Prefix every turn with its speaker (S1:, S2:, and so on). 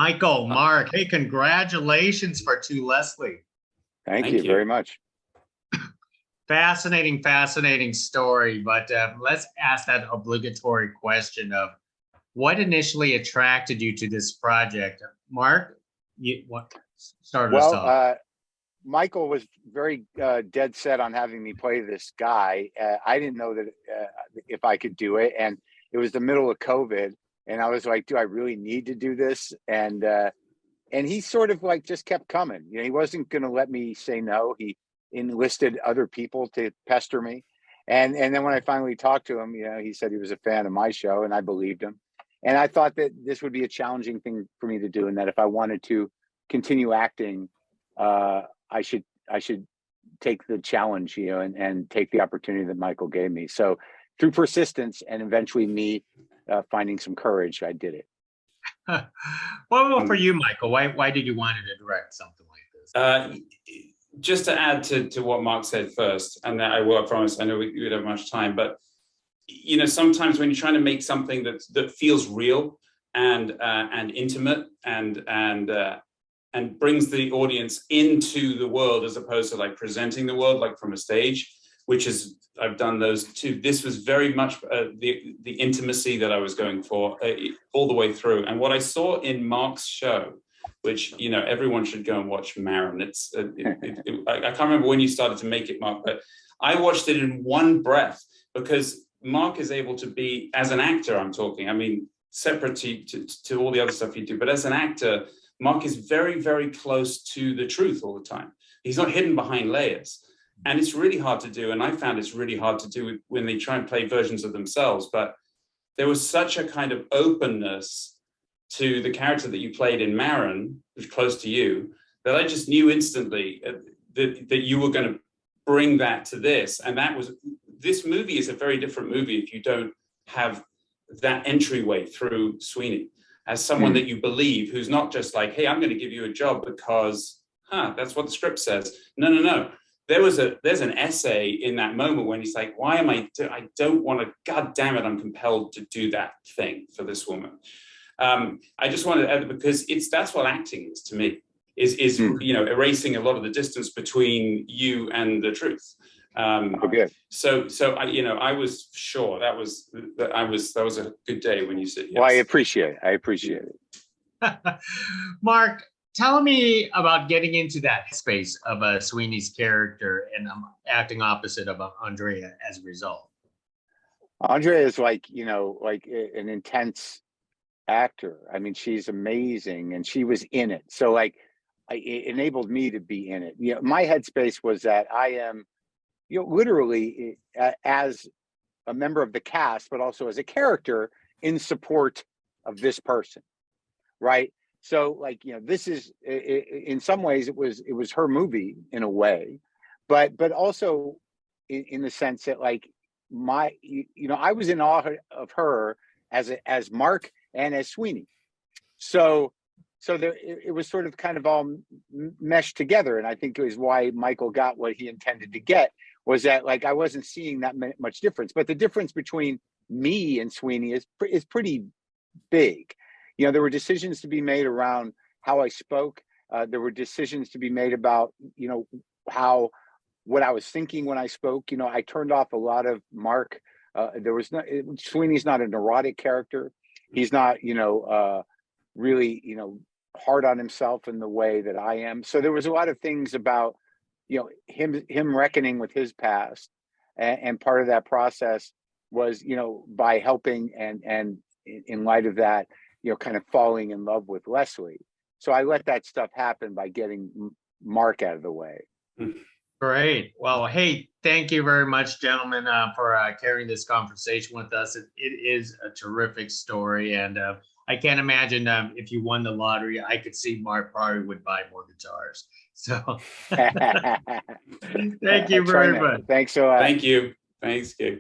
S1: Michael, Mark, hey, congratulations for To Leslie.
S2: Thank you very much.
S1: Fascinating story. But let's ask that obligatory question of what initially attracted you to this project? Mark, what started us off?
S2: Michael was very dead set on having me play this guy. I didn't know that if I could do it. And it was the middle of COVID. And I was like, do I really need to do this? And he sort of like just kept coming. You know, he wasn't going to let me say no. He enlisted other people to pester me. And then when I finally talked to him, you know, he said he was a fan of my show, and I believed him. And I thought that this would be a challenging thing for me to do, and that if I wanted to continue acting, I should take the challenge, you know, and take the opportunity that Michael gave me. So through persistence and eventually me finding some courage, I did it.
S1: Well, for you, Michael, why did you want to direct something like this?
S3: Just to add to what Mark said first, and that I promise, I know we don't have much time, but you know, sometimes when you're trying to make something that feels real and intimate and brings the audience into the world as opposed to like presenting the world like from a stage, which is, I've done those too. This was very much the intimacy that I was going for all the way through. And what I saw in Mark's show, which, you know, everyone should go and watch Maron. I can't remember when you started to make it, Mark, but I watched it in one breath because Mark is able to be, as an actor, I'm talking, I mean, separate to all the other stuff you do, but as an actor, Mark is very, very close to the truth all the time. He's not hidden behind layers. And it's really hard to do. And I found it's really hard to do when they try and play versions of themselves. But there was such a kind of openness to the character that you played in Maron, which was close to you, that I just knew instantly that you were going to bring that to this. And this movie is a very different movie if you don't have that entryway through Sweeney as someone that you believe, who's not just like, hey, I'm going to give you a job because, that's what the script says. No. There's an essay in that moment when he's like, why am I don't want to, God damn it, I'm compelled to do that thing for this woman. I just wanted to add, because that's what acting is to me, is you know, erasing a lot of the distance between you and the truth. So I was sure that was a good day when you said yes.
S2: Well, I appreciate it.
S1: Mark, tell me about getting into that space of Sweeney's character and acting opposite of Andrea as a result.
S2: Andrea is like an intense actor. I mean, she's amazing, and she was in it. So like, it enabled me to be in it. You know, my headspace was that I am, you know, literally as a member of the cast, but also as a character in support of this person, right? So like, you know, this is in some ways it was her movie in a way, but also in the sense that like I was in awe of her as Mark and as Sweeney. So there, it was sort of kind of all meshed together. And I think it was why Michael got what he intended to get, was that like, I wasn't seeing that much difference, but the difference between me and Sweeney is pretty big. You know, there were decisions to be made around how I spoke. There were decisions to be made about, you know, what I was thinking when I spoke. You know, I turned off a lot of Mark. Sweeney's not a neurotic character. He's not, you know, really, you know, hard on himself in the way that I am. So there was a lot of things about, you know, him reckoning with his past. And part of that process was, you know, by helping and in light of that, you know, kind of falling in love with Leslie. So I let that stuff happen by getting Mark out of the way.
S1: Great. Well, hey, thank you very much, gentlemen, for carrying this conversation with us. It is a terrific story. And I can't imagine if you won the lottery, I could see Mark probably would buy more guitars. So thank you very much.
S2: Thanks so much.
S3: Thank you. Thanks, Gabe.